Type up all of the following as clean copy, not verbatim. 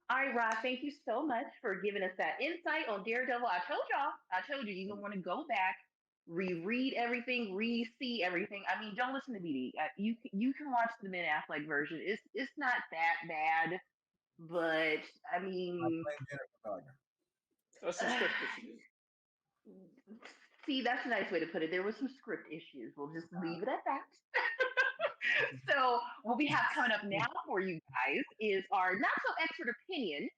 All right, Rod, thank you so much for giving us that insight on Daredevil. I told you, you're going to want to go back, reread everything, re-see everything. I mean, don't listen to BD. You can watch the Ben Affleck version. It's not that bad, but I I mean, blame Jennifer Gardner. Or some script issues. see, that's a nice way to put it. There was some script issues. We'll just leave it at that. So, what we have coming up now for you guys is our not so expert opinion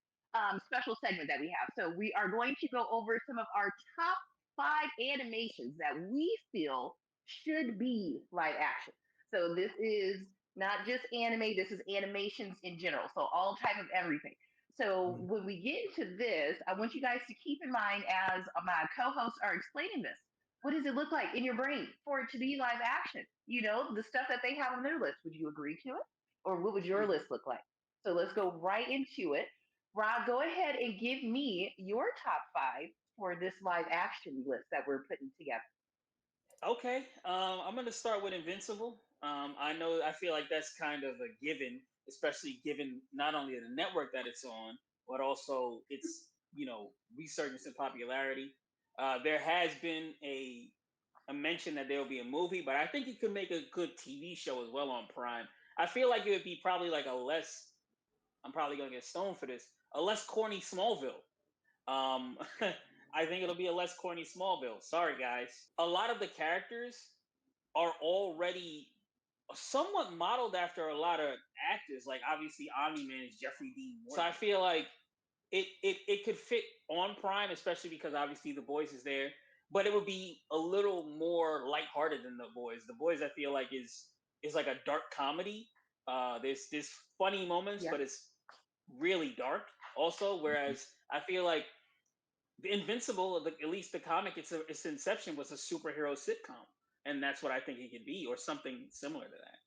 special segment that we have. So, we are going to go over some of our top five animations that we feel should be live action. So, this is not just anime, this is animations in general. So, all type of everything. So, when we get into this, I want you guys to keep in mind as my co hosts are explaining this, what does it look like in your brain for it to be live action? You know, the stuff that they have on their list. Would you agree to it? Or what would your Mhm. list look like? So let's go right into it. Rob, go ahead and give me your top five for this live action list that we're putting together. Okay, I'm gonna start with Invincible. I feel like that's kind of a given, especially given not only the network that it's on, but also its resurgence in popularity. There has been a mention that there will be a movie, but I think it could make a good TV show as well on Prime. I feel like it would be probably like a less. I'm probably gonna get stoned for this. A less corny Smallville. Um, I think it'll be a less corny Smallville. Sorry, guys. A lot of the characters are already somewhat modeled after a lot of actors. Like obviously, Omni Man is Jeffrey Dean Morgan. So I feel like it could fit on Prime, especially because obviously The Boys is there. But it would be a little more lighthearted than The Boys. The Boys, I feel like, is like a dark comedy. There's funny moments, Yeah. but it's really dark also. Whereas I feel like the Invincible, at least the comic, its inception was a superhero sitcom, and that's what I think it could be, or something similar to that.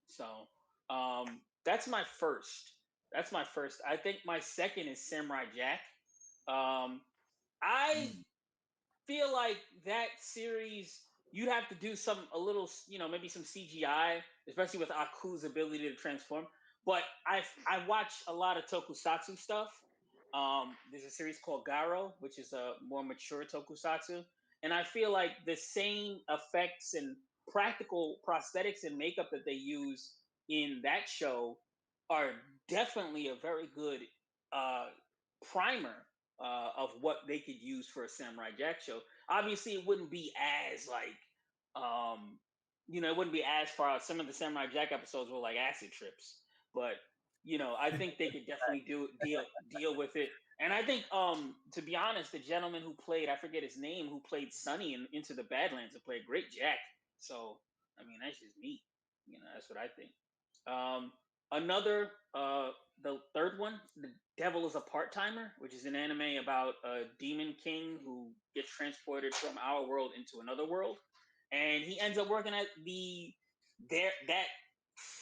So that's my first. That's my first. I think my second is Samurai Jack. Um, I Mm. feel like that series you'd have to do some a little, maybe some CGI, especially with Aku's ability to transform. But I watch a lot of tokusatsu stuff. There's a series called Garo, which is a more mature tokusatsu, and I feel like the same effects and practical prosthetics and makeup that they use in that show are definitely a very good uh, primer of what they could use for a Samurai Jack show. Obviously, it wouldn't be as like, um, it wouldn't be as far. Some of the Samurai Jack episodes were like acid trips, but I think they could definitely deal with it. And I think, to be honest, the gentleman who played, I forget his name, who played Sonny in Into the Badlands, who played Great Jack. So, I mean, that's just me. That's what I think. Um, another, the third one, The Devil is a Part Timer, which is an anime about a demon king who gets transported from our world into another world, and he ends up working at that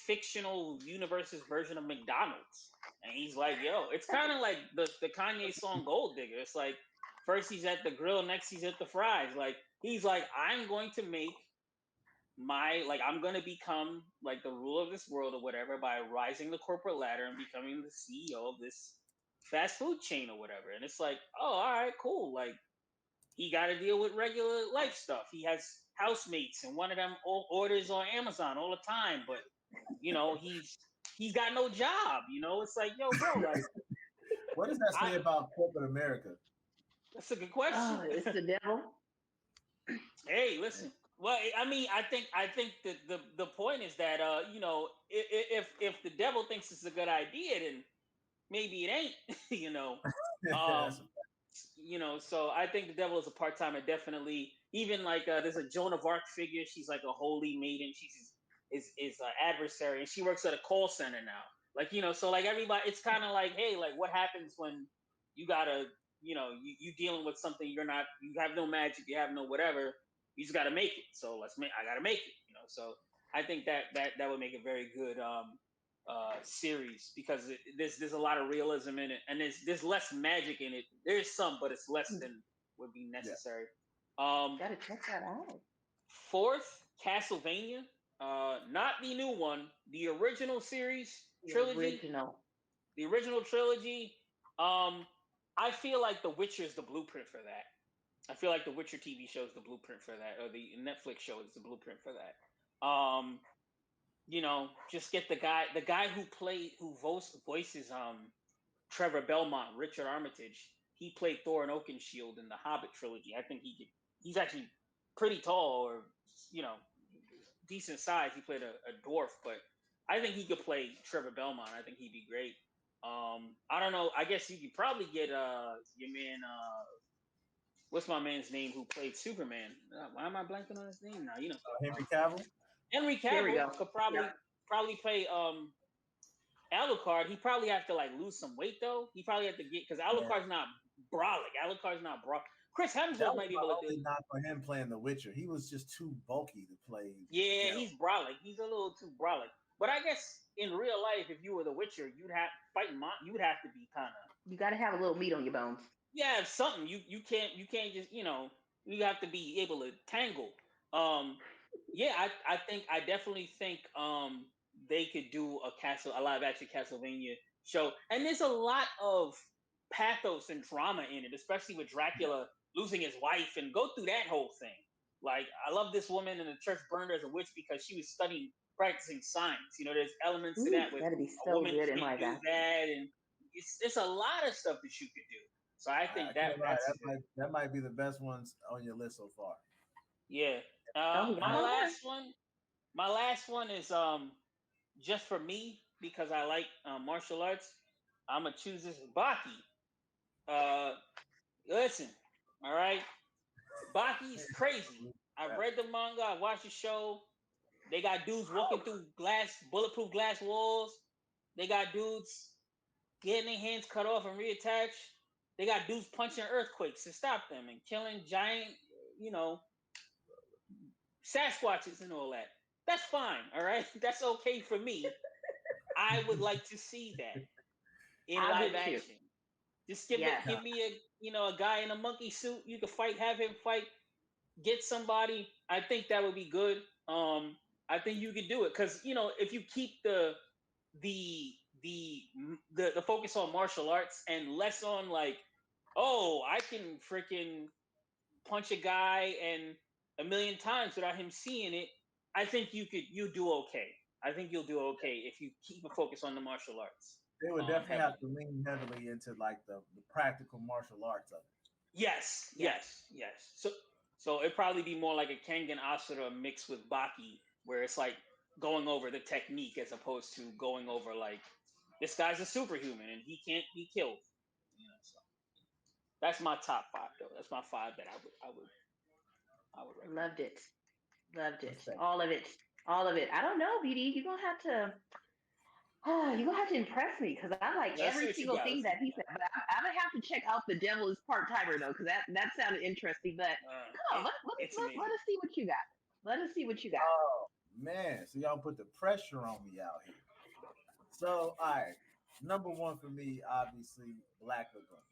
fictional universe's version of McDonald's. And he's like, "Yo, it's kind of like the Kanye song Gold Digger. It's like first he's at the grill, next he's at the fries. Like he's like, I'm going to make I'm gonna become like the ruler of this world or whatever by rising the corporate ladder and becoming the CEO of this fast food chain or whatever. And it's like, oh, all right, cool. Like he got to deal with regular life stuff. He has housemates, and one of them orders on Amazon all the time. But he's got no job. It's like, yo, bro, like What does that I say about corporate America? that's a good question. Oh, it's the devil. Hey, listen. Well, I mean, I think the point is that if the devil thinks it's a good idea, then maybe it ain't. That's Um, so I think the devil is a part timer. Definitely, even like there's a Joan of Arc figure. She's like a holy maiden. She's is an adversary, and she works at a call center now. Like so like everybody, it's kind of like, hey, like what happens when you gotta, you dealing with something you have no magic, you have no whatever, you just gotta make it. So I gotta make it. So I think that would make a very good series because there's a lot of realism in it, and there's less magic in it. There's some, but it's less than would be yeah. necessary. Um, Gotta check that out. Fourth, Castlevania, not the new one, the original series The trilogy. original. The original trilogy, um, I feel like The Witcher is the blueprint for that. I feel like the Witcher TV show is the blueprint for that, or the Netflix show is the blueprint for that. Just get the guy who voices Trevor Belmont, Richard Armitage. He played Thor and Oakenshield in the Hobbit trilogy. I think he's actually pretty tall, or you know, decent size. He played a dwarf, but I think he could play Trevor Belmont. I think he'd be great. I don't know. I guess you could probably get your man. What's my man's name who played Superman? Why am I blanking on his name now? Henry Cavill. Henry There we Cavill go. could probably Yep. probably play Alucard. He probably have to like lose some weight though. He probably have to get because Yeah. Alucard's not brolic. Alucard's not bro. Chris That Hemsworth was might be my able to do. only knock for him playing The Witcher. He was just too bulky to play. Yeah, Geralt. he's brolic. He's a little too brolic. But I guess in real life, if you were the Witcher, you'd have you would have to be kind of You got to have a little meat on your bones. yeah, something. You can't just you have to be able to tangle. Um, yeah, I definitely think they could do a live action Castlevania show, and there's a lot of pathos and drama in it, especially with Dracula losing his wife and go through that whole thing. Like I love this woman, and the church burned her as a witch because she was studying practicing science. There's elements to Ooh, that with that'd be a so woman good in can't live do action. that, and it's a lot of stuff that you could do. So I I think can't lie. that's That might be the best ones on your list so far. yeah. Oh, we got My one more. last one is just for me because I like martial arts. I'm gonna choose this Baki. Uh, Listen, all right, Baki's crazy. I read the manga. I watched the show. They got dudes walking through bulletproof glass walls. They got dudes getting their hands cut off and reattached. They got dudes punching earthquakes to stop them and killing giant, you know, Sasquatches and all that. That's fine, all right? That's okay for me. I would like to see that in I live would too. action. Just Yes. give me a guy in a monkey suit. You can fight, have him fight, get somebody. I think that would be good. I think you could do it because if you keep the the focus on martial arts and less on like, oh, I can freaking punch a guy and a million times without him seeing it. I think you do okay. I think you'll do okay if you keep a focus on the martial arts. They would definitely Heavily. have to lean heavily into like the practical martial arts of it. Yes, Yes. yes. So it'd probably be more like a Kengan Asura mixed with Baki, where it's like going over the technique as opposed to going over like this guy's a superhuman and he can't be killed. So that's my top five though. That's my five that I would recommend. Loved it. Loved it. Respect. All of it. All of it. I don't know, BD. You're gonna have to. Oh, you're gonna have to impress me because I like Let's see every what you single got. thing that he said. But I'm gonna have to check out The Devil is Part Timer though, because that sounded interesting. But come on, It's let amazing. us see what you got. Let us see what you got. Oh man, so y'all put the pressure on me out here. So, all right, number one for me, obviously, Black Lagoon.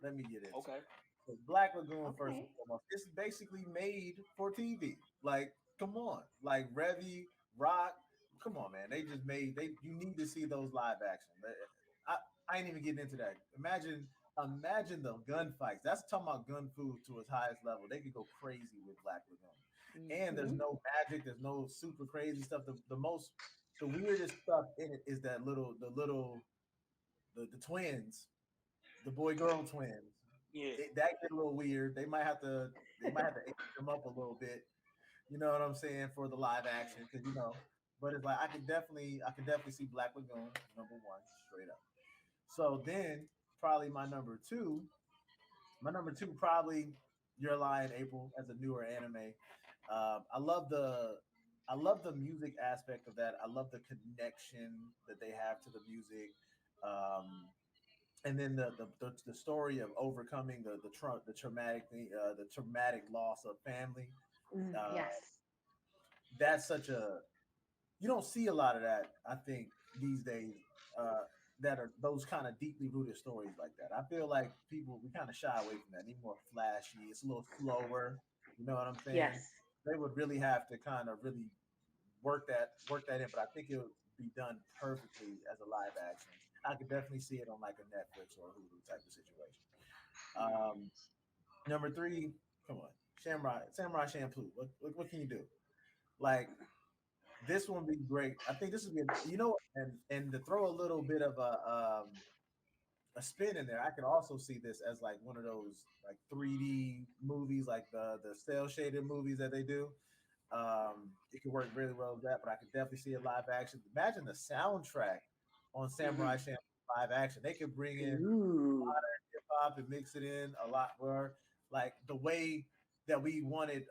Let me get into it. Okay. So Black Lagoon, first and Okay. foremost, it's basically made for TV. Like, come on, like Revy, Rock, come on, man. They just made You need to see those live action. I ain't even getting into that. Imagine the gunfights. That's talking about gun food to its highest level. They could go crazy with Black Lagoon. And there's Mhm. no magic. There's no super crazy stuff. The weirdest stuff in it is that the twins, the boy girl twins. Yeah. That get a little weird. They might have to age them up a little bit. You know what I'm saying, for the live action, because But it's like I can definitely see Black Lagoon number one straight up. So then probably my number two probably Your Lie in April as a newer anime. I love the music aspect of that. I love the connection that they have to the music. And then the story of overcoming the traumatic loss of family. Uh, Yes. that's such a You don't see a lot of that, I think, these days. Uh, that are those kind of deeply rooted stories like that. I feel like we kind of shy away from that. Need more flashy. It's a little slower. You know what I'm saying? Yes. They would really have to kind of really work that in, but I think it would be done perfectly as a live action. I could definitely see it on like a Netflix or a Hulu type of situation. Um, Number three, come on, Samurai Shampoo. What can you do? Like this one would be great. I think this would be, and to throw a little bit of a spin in there, I could also see this as like one of those like 3D movies, like the cell shaded movies that they do. It could work really well with that, but I could definitely see it live action. Imagine the soundtrack on Samurai Mm-hmm. Champloo live action. They could bring in Ooh. hip hop and mix it in a lot more, like that we wanted,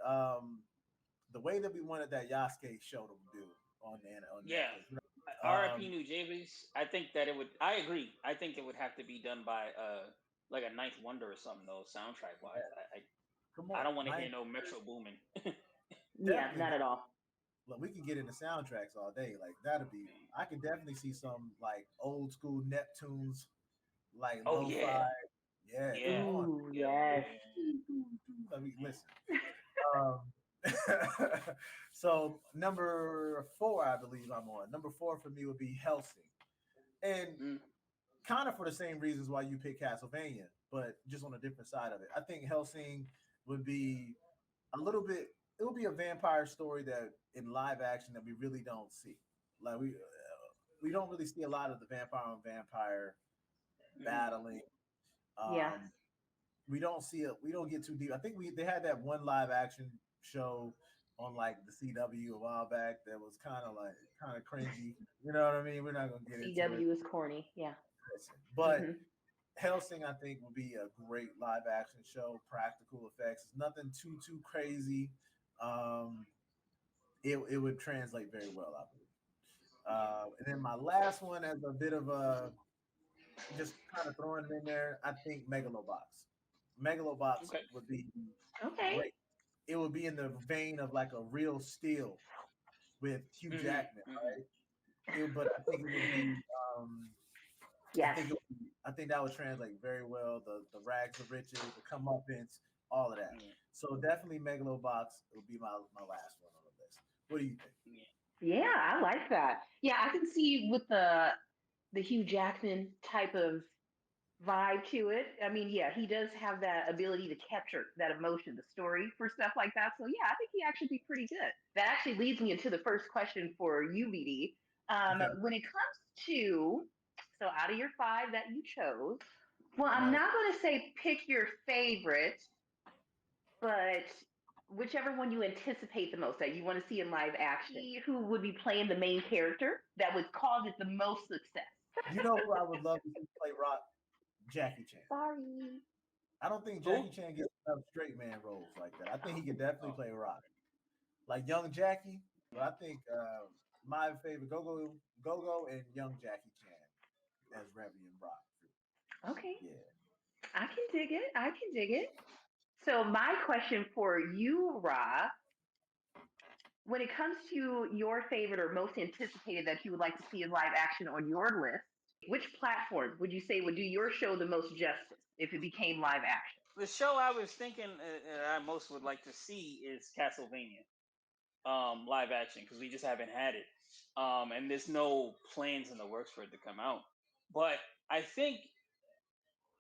the way that we wanted that Yasuke show to do on Yeah. Netflix. R.I.P. New Javis. I think that it would. I agree. I think it would have to be done by like a Ninth Wonder or something though, soundtrack wise. Yeah, come I on, don't want to hear Nine, no Metro Boomin. Yeah, definitely. not at all. Look, we could get into soundtracks all day. Like that'd be. I could definitely see some like old school Neptunes, like Oh yeah, lo-fi. Yeah, come yeah, on. Ooh, yeah, yes. Let me listen. Um, so number four, I believe I'm on. Number four for me would be Helsing, and yeah. kind of for the same reasons why you pick Castlevania, but just on a different side of it. I think Helsing would be a little bit. It would be a vampire story that in live action that we really don't see. Like we don't really see a lot of the vampire on vampire Mm-hmm. battling. Yeah. Um, we don't see it. We don't get too deep. I think they had that one live action show on like the CW a while back that was kind of cringy. You know what I mean? We're not gonna get into it. CW is corny. Yeah. But Hmm. Helsing, I think, would be a great live action show. Practical effects, it's nothing too crazy. Um, it would translate very well, I believe. And then my last one, as a bit of a just kind of throwing it in there, I think Megalobox. Megalobox Okay. would be Okay. great. It would be in the vein of like a Real Steel with Hugh Mm-hmm. Jackman, Mm-hmm. right? But I think it would be. Yes. I think that would translate very well. The rags, the riches, the comeuppance, all of that. Yeah. So definitely Megalobox would be my last one on the list. What do you think? Yeah. Yeah, I like that. Yeah, I can see with the Hugh Jackman type of vibe to it. I mean, yeah, he does have that ability to capture that emotion, the story for stuff like that. So yeah, I think he actually be pretty good. That actually leads me into the first question for you, VD. Okay. When it comes to out of your five that you chose, well, I'm Right. not going to say pick your favorite, but whichever one you anticipate the most that you want to see in live action, who would be playing the main character that would cause it the most success. You know who I would love to see play Rock? Jackie Chan. Sorry. I don't think Who? Jackie Chan gets enough straight man roles like that. I think he could definitely Oh, play Rock, like young Jackie. But I think my favorite Go and young Jackie Chan as Revy and Rock. Okay. Yeah. I can dig it. I can dig it. So my question for you, Ra, when it comes to your favorite or most anticipated that you would like to see in live action on your list, which platform would you say would do your show the most justice if it became live action? the show I was thinking I most would like to see is Castlevania, live action, because we just haven't had it, and there's no plans in the works for it to come out. But I think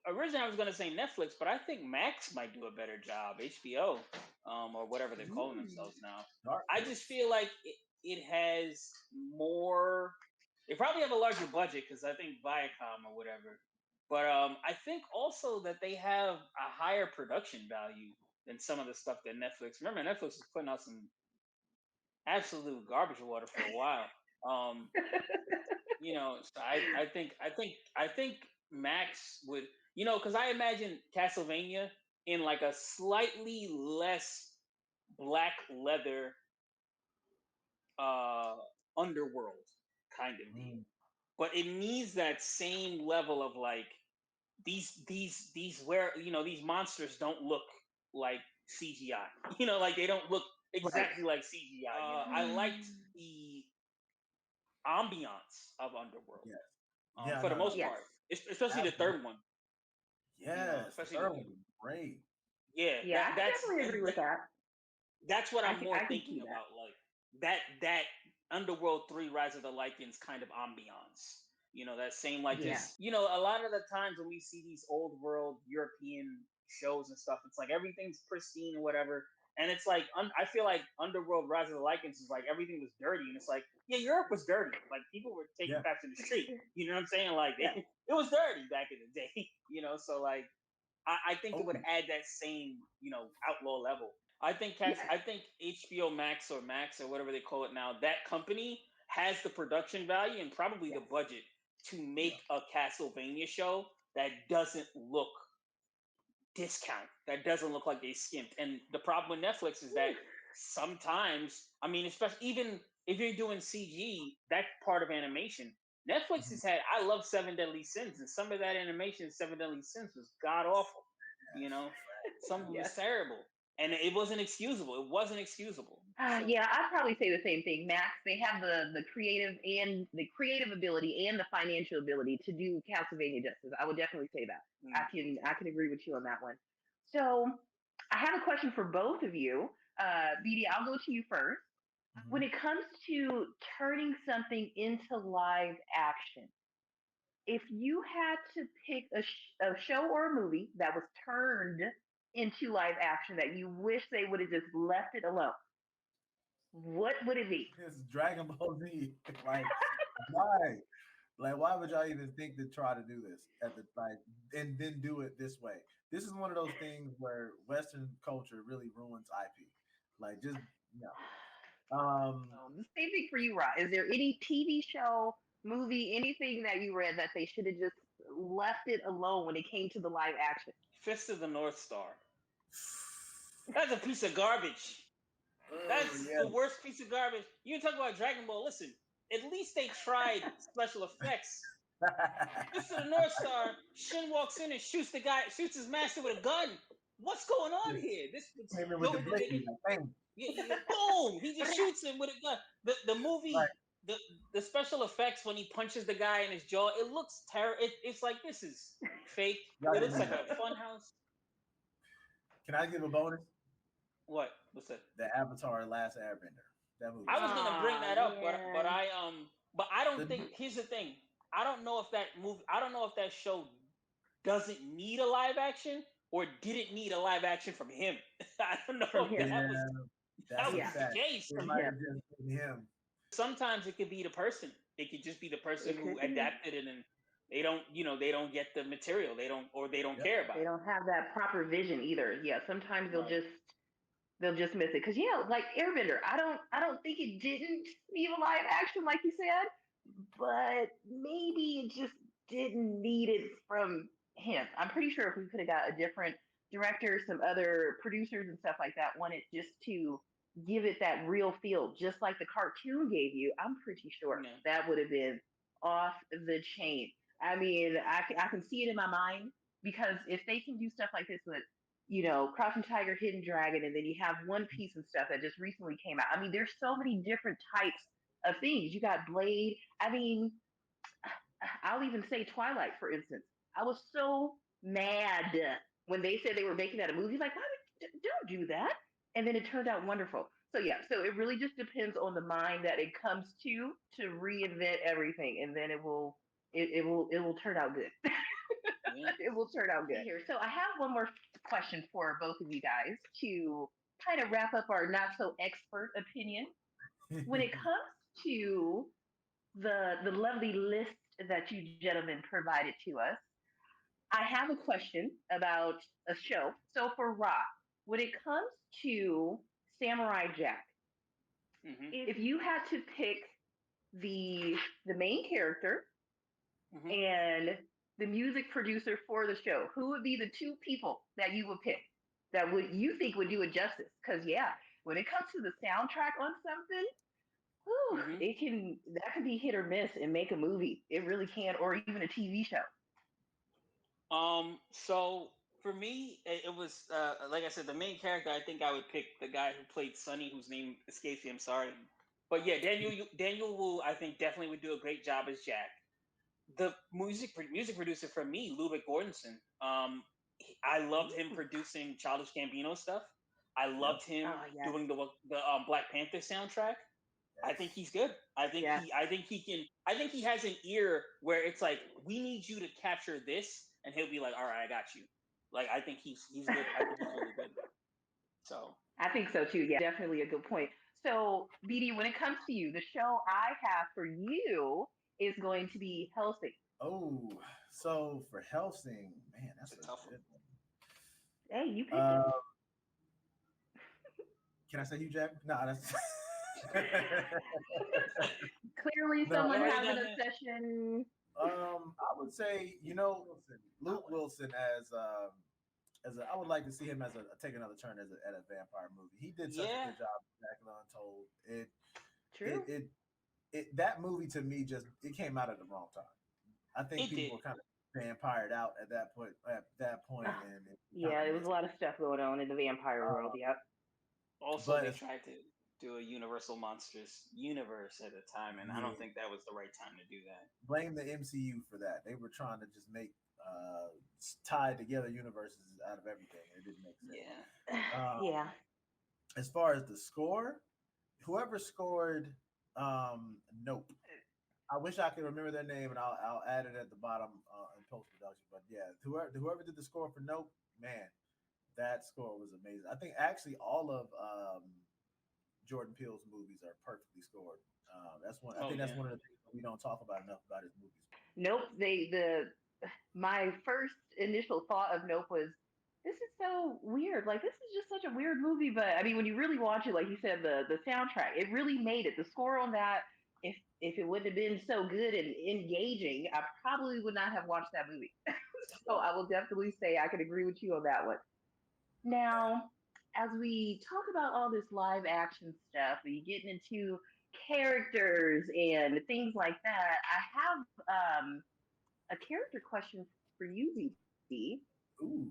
originally I was going to say Netflix, but I think Max might do a better job. HBO, or whatever they're calling Ooh. themselves now. Dark I just Horse. feel like it has more. They probably have a larger budget because I think Viacom or whatever. But I think also that they have a higher production value than some of the stuff that Netflix. Remember, Netflix was putting out some absolute garbage water for a while. Um, so I think Max would, because I imagine Castlevania in like a slightly less black leather uh underworld kind of deal. Mm, But it needs that same level of like these where these monsters don't look like CGI. Like they don't look Right. exactly like CGI. I liked the ambiance of Underworld, yes. Yeah. for the No. No. most Yes. part, especially the Absolutely. third one. Yes. The Especially third one was great. yeah, Yeah, I can that's definitely agree with that. that's what I'm more I can thinking see that. about, like that Underworld 3 Rise of the Lycans kind of ambiance. That same like Yeah. just a lot of the times when we see these old world European shows and stuff, it's like everything's pristine or whatever. And it's like I feel like Underworld Rise of the Lycans is like everything was dirty, and it's like Europe was dirty. Like people were taking Yeah. back to the street. You know what I'm saying? Like Yeah. it was dirty back in the day. So like I think it would Oh. add that same outlaw level. I think Yeah. HBO Max or Max or whatever they call it now, that company has the production value and probably the Yes. budget to make a Castlevania show that doesn't look discount, that doesn't look like they skimped. And the problem with Netflix is that sometimes, I mean, especially even if you're doing CG, that part of animation, Netflix has had. I love Seven Deadly Sins, and some of that animation in Seven Deadly Sins was god awful. Some of it was Yes. terrible, and it wasn't excusable. It wasn't excusable. So, Yeah, I'd probably say the same thing. Max, they have the creative ability and the financial ability to do Castlevania justice. I would definitely say that. I can agree with you on that one. So I have a question for both of you. BD, I'll go to you first. When it comes to turning something into live action, if you had to pick a show or a movie that was turned into live action that you wish they would have just left it alone, what would it be? It's Dragon Ball Z. Like, why? Like, why would y'all even think to try to do this at the like and then do it this way? This is one of those things where Western culture really ruins IP. Like, just no. The same thing for you, Rod. Is there any TV show, movie, anything that you read that they should have just left it alone when it came to the live action? Fist of the North Star. That's a piece of garbage. That's the worst piece of garbage. You talk about Dragon Ball. Listen, at least they tried special effects. Fist of the North Star. Shin walks in and shoots his master with a gun. What's going on here? Came in with the blicky, like, bang. Boom! He just shoots him with a gun. The movie, Right. the special effects when he punches the guy in his jaw, it looks terrible. It's like this is fake. It looks like a fun house. Can I give a bonus? What? What's that? The Avatar: Last Airbender. That movie. I was gonna bring that up, but I don't think. The- Here's the thing. I don't know if that movie. I don't know if that show doesn't need a live action or didn't need a live action from him. I don't know From if him. that was Yeah. the case. It might have just been him. Sometimes it could be the person. It could just be the person who adapted it, and they don't get the material. They don't care about They it. don't have that proper vision either. Yeah, sometimes they'll just miss it. Because like Airbender, I don't think it didn't need a live action like you said, but maybe it just didn't need it from him. I'm pretty sure if we could have got a different director, some other producers and stuff like that wanted just to give it that real feel, just like the cartoon gave you, I'm pretty sure that would have been off the chain. I mean, I can see it in my mind because if they can do stuff like this with, Crouching Tiger, Hidden Dragon, and then you have One Piece and stuff that just recently came out. I mean, there's so many different types of things. You got Blade. I mean, I'll even say Twilight, for instance. I was so mad when they said they were making that a movie. Like, why don't do that? And then it turned out wonderful. So yeah, so it really just depends on the mind that it comes to reinvent everything, and then it will turn out good. It will turn out good. Here, so I have one more question for both of you guys to kind of wrap up our not so expert opinion. When it comes to the lovely list that you gentlemen provided to us, I have a question about a show. So for Rock, when it comes to Samurai Jack, if you had to pick the main character and the music producer for the show, who would be the two people that you would pick that would you think would do it justice? Because when it comes to the soundtrack on something, that can be hit or miss and make a movie. It really can, or even a TV show. So for me, it was like I said, the main character. I think I would pick the guy who played Sonny, whose name escapes me. I'm sorry, but yeah, Daniel Wu, I think definitely would do a great job as Jack. The music producer for me, Ludwig Göransson. I loved him producing Childish Gambino stuff. I loved him doing the Black Panther soundtrack. I think he's good. Yeah. I think he can. I think he has an ear where it's like, we need you to capture this, and he'll be like, all right, I got you. Like, I think he's good. I think he's really good. So I think so too. Yeah, definitely a good point. So, BD, when it comes to you, the show I have for you is going to be Helsing. Oh, so for Helsing, man, it's that's a a tough one. good Hey, you one. picked it. Can I say Hugh Jackman? No, that's Clearly, no. someone Already has an done it. obsession. I would say Luke Wilson as a. I would like to see him as a take another turn as at a vampire movie. He did such a Yeah, good job with Dracula Untold. True. That movie to me just it came out at the wrong time. I think it people did. were kind of vampired out at that point. At that point, and it kind Yeah, of there was a missed. lot of stuff going on in the vampire world. Uh, Yep. Also, but they as tried to do a Universal Monsters universe at a time, and I yeah, don't think that was the right time to do that. blame the MCU for that. They were trying to just make tied together universes out of everything. It didn't make sense. Yeah. Um, Yeah. as far as the score, whoever scored Nope. I wish I could remember their name, and I'll add it at the bottom in post production. But yeah, whoever did the score for Nope, man, that score was amazing. I think actually all of Jordan Peele's movies are perfectly scored. That's one. I Oh think that's yeah. one of the things that we don't talk about enough about his movies. Nope. My first initial thought of Nope was, this is so weird. Like, this is just such a weird movie. But I mean, when you really watch it, like you said, the soundtrack, it really made it. The score on that, if it wouldn't have been so good and engaging, I probably would not have watched that movie. So I will definitely say I can agree with you on that one. Now, as we talk about all this live action stuff, we getting into characters and things like that, I have a character question for you, VC. Ooh,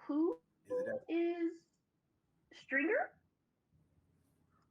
Who is it? is Stringer?